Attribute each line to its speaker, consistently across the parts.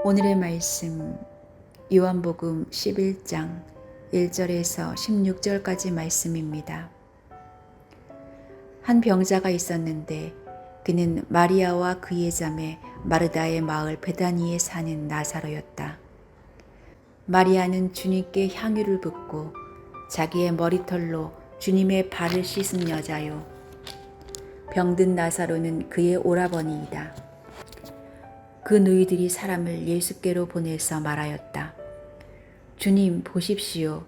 Speaker 1: 오늘의 말씀 요한복음 11장 1절에서 16절까지 말씀입니다. 한 병자가 있었는데 그는 마리아와 그의 자매 마르다의 마을 베다니에 사는 나사로였다. 마리아는 주님께 향유를 붓고 자기의 머리털로 주님의 발을 씻은 여자요. 병든 나사로는 그의 오라버니이다. 그 누이들이 사람을 예수께로 보내서 말하였다. 주님 보십시오.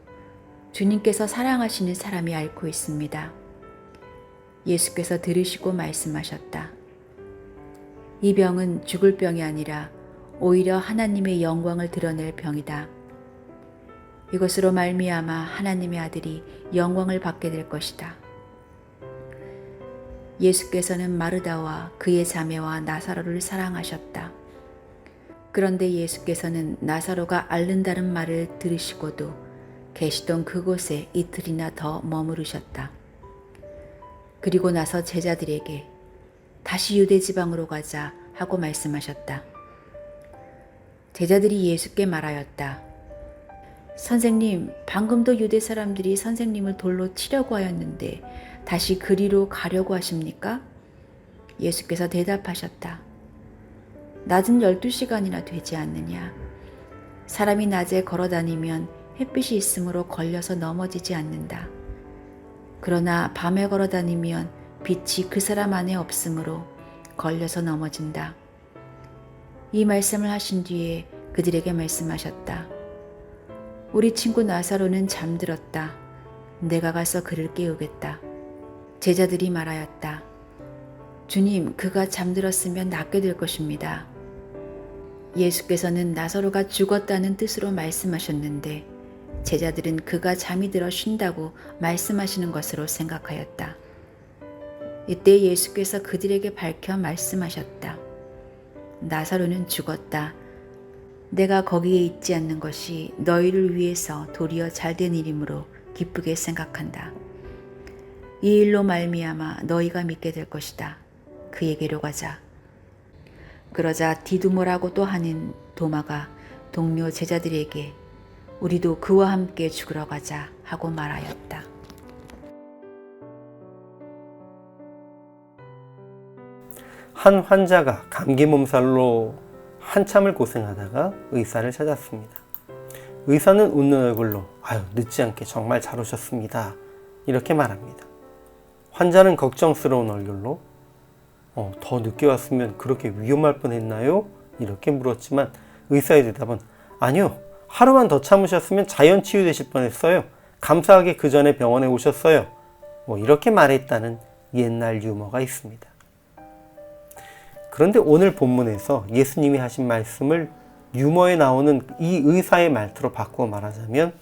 Speaker 1: 주님께서 사랑하시는 사람이 앓고 있습니다. 예수께서 들으시고 말씀하셨다. 이 병은 죽을 병이 아니라 오히려 하나님의 영광을 드러낼 병이다. 이것으로 말미암아 하나님의 아들이 영광을 받게 될 것이다. 예수께서는 마르다와 그의 자매와 나사로를 사랑하셨다. 그런데 예수께서는 나사로가 앓는다는 말을 들으시고도 계시던 그곳에 이틀이나 더 머무르셨다. 그리고 나서 제자들에게 다시 유대 지방으로 가자 하고 말씀하셨다. 제자들이 예수께 말하였다. 선생님, 방금도 유대 사람들이 선생님을 돌로 치려고 하였는데 다시 그리로 가려고 하십니까? 예수께서 대답하셨다. 낮은 12시간이나 되지 않느냐. 사람이 낮에 걸어다니면 햇빛이 있으므로 걸려서 넘어지지 않는다. 그러나 밤에 걸어다니면 빛이 그 사람 안에 없으므로 걸려서 넘어진다. 이 말씀을 하신 뒤에 그들에게 말씀하셨다. 우리 친구 나사로는 잠들었다. 내가 가서 그를 깨우겠다. 제자들이 말하였다. 주님, 그가 잠들었으면 낫게 될 것입니다. 예수께서는 나사로가 죽었다는 뜻으로 말씀하셨는데 제자들은 그가 잠이 들어 쉰다고 말씀하시는 것으로 생각하였다. 이때 예수께서 그들에게 밝혀 말씀하셨다. 나사로는 죽었다. 내가 거기에 있지 않는 것이 너희를 위해서 도리어 잘된 일이므로 기쁘게 생각한다. 이 일로 말미암아 너희가 믿게 될 것이다. 그에게로 가자. 그러자 디두모라고도 하는 도마가 동료 제자들에게 우리도 그와 함께 죽으러 가자 하고 말하였다.
Speaker 2: 한 환자가 감기 몸살로 한참을 고생하다가 의사를 찾았습니다. 의사는 웃는 얼굴로 늦지 않게 정말 잘 오셨습니다. 이렇게 말합니다. 환자는 걱정스러운 얼굴로 더 늦게 왔으면 그렇게 위험할 뻔했나요? 이렇게 물었지만 의사의 대답은 아니요. 하루만 더 참으셨으면 자연 치유되실 뻔했어요. 감사하게 그 전에 병원에 오셨어요. 이렇게 말했다는 옛날 유머가 있습니다. 그런데 오늘 본문에서 예수님이 하신 말씀을 유머에 나오는 이 의사의 말투로 바꾸어 말하자면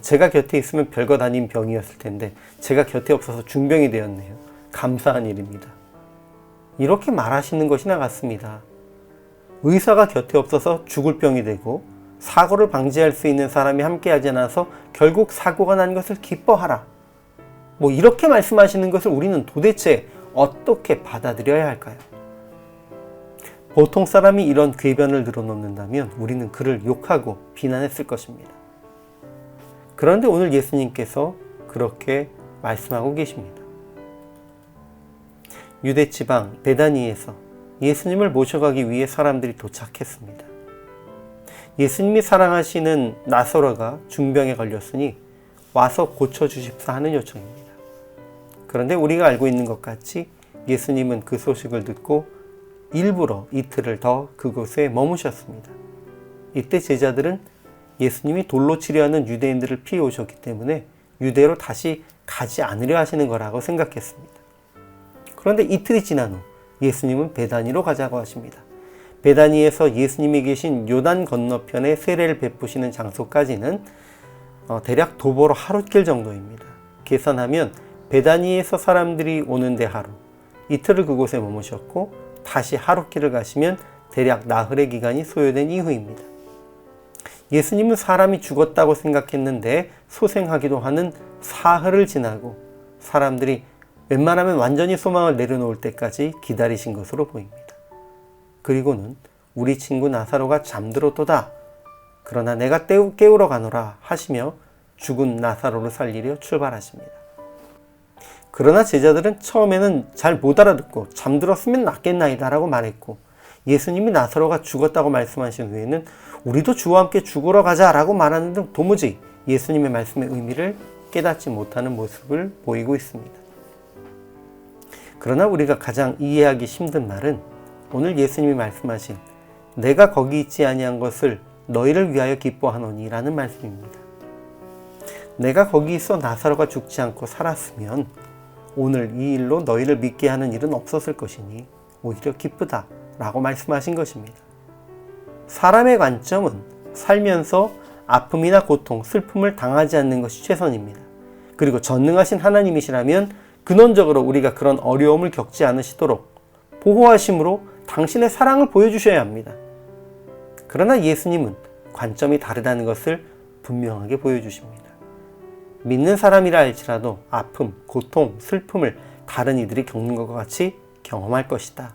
Speaker 2: 제가 곁에 있으면 별것 아닌 병이었을 텐데 제가 곁에 없어서 중병이 되었네요. 감사한 일입니다. 이렇게 말하시는 것이나 같습니다. 의사가 곁에 없어서 죽을 병이 되고 사고를 방지할 수 있는 사람이 함께하지 않아서 결국 사고가 난 것을 기뻐하라. 이렇게 말씀하시는 것을 우리는 도대체 어떻게 받아들여야 할까요? 보통 사람이 이런 궤변을 늘어놓는다면 우리는 그를 욕하고 비난했을 것입니다. 그런데 오늘 예수님께서 그렇게 말씀하고 계십니다. 유대 지방 베다니에서 예수님을 모셔가기 위해 사람들이 도착했습니다. 예수님이 사랑하시는 나사로가 중병에 걸렸으니 와서 고쳐주십사 하는 요청입니다. 그런데 우리가 알고 있는 것 같이 예수님은 그 소식을 듣고 일부러 이틀을 더 그곳에 머무셨습니다. 이때 제자들은 예수님이 돌로 치려하는 유대인들을 피해 오셨기 때문에 유대로 다시 가지 않으려 하시는 거라고 생각했습니다. 그런데 이틀이 지난 후 예수님은 베다니로 가자고 하십니다. 베다니에서 예수님이 계신 요단 건너편에 세례를 베푸시는 장소까지는 대략 도보로 하룻길 정도입니다. 계산하면 베다니에서 사람들이 오는데 하루, 이틀을 그곳에 머무셨고 다시 하룻길을 가시면 대략 나흘의 기간이 소요된 이후입니다. 예수님은 사람이 죽었다고 생각했는데 소생하기도 하는 사흘을 지나고 사람들이 웬만하면 완전히 소망을 내려놓을 때까지 기다리신 것으로 보입니다. 그리고는 우리 친구 나사로가 잠들었도다. 그러나 내가 깨우러 가노라 하시며 죽은 나사로를 살리려 출발하십니다. 그러나 제자들은 처음에는 잘 못 알아듣고 잠들었으면 낫겠나이다 라고 말했고, 예수님이 나사로가 죽었다고 말씀하신 후에는 우리도 주와 함께 죽으러 가자 라고 말하는 등 도무지 예수님의 말씀의 의미를 깨닫지 못하는 모습을 보이고 있습니다. 그러나 우리가 가장 이해하기 힘든 말은 오늘 예수님이 말씀하신 내가 거기 있지 아니한 것을 너희를 위하여 기뻐하노니 라는 말씀입니다. 내가 거기 있어 나사로가 죽지 않고 살았으면 오늘 이 일로 너희를 믿게 하는 일은 없었을 것이니 오히려 기쁘다 라고 말씀하신 것입니다. 사람의 관점은 살면서 아픔이나 고통, 슬픔을 당하지 않는 것이 최선입니다. 그리고 전능하신 하나님이시라면 근원적으로 우리가 그런 어려움을 겪지 않으시도록 보호하심으로 당신의 사랑을 보여주셔야 합니다. 그러나 예수님은 관점이 다르다는 것을 분명하게 보여주십니다. 믿는 사람이라 할지라도 아픔, 고통, 슬픔을 다른 이들이 겪는 것과 같이 경험할 것이다.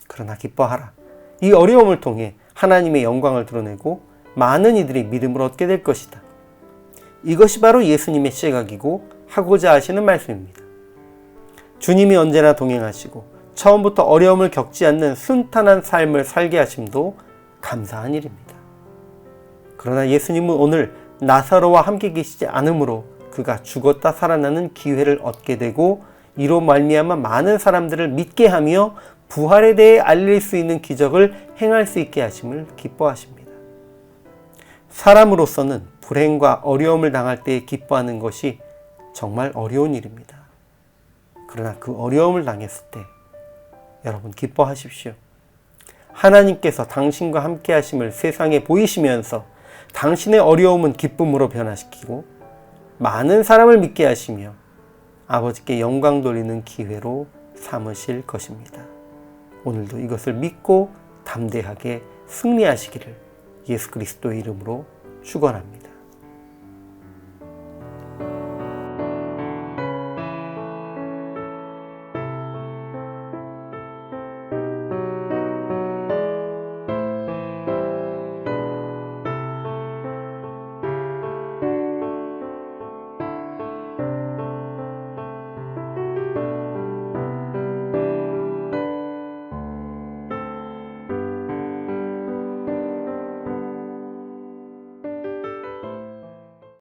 Speaker 2: 그러나 기뻐하라. 이 어려움을 통해 하나님의 영광을 드러내고 많은 이들이 믿음을 얻게 될 것이다. 이것이 바로 예수님의 시각이고 하고자 하시는 말씀입니다. 주님이 언제나 동행하시고 처음부터 어려움을 겪지 않는 순탄한 삶을 살게 하심도 감사한 일입니다. 그러나 예수님은 오늘 나사로와 함께 계시지 않으므로 그가 죽었다 살아나는 기회를 얻게 되고 이로 말미암아 많은 사람들을 믿게 하며 부활에 대해 알릴 수 있는 기적을 행할 수 있게 하심을 기뻐하십니다. 사람으로서는 불행과 어려움을 당할 때 기뻐하는 것이 정말 어려운 일입니다. 그러나 그 어려움을 당했을 때 여러분 기뻐하십시오. 하나님께서 당신과 함께 하심을 세상에 보이시면서 당신의 어려움은 기쁨으로 변화시키고 많은 사람을 믿게 하시며 아버지께 영광 돌리는 기회로 삼으실 것입니다. 오늘도 이것을 믿고 담대하게 승리하시기를 예수 그리스도의 이름으로 축원합니다.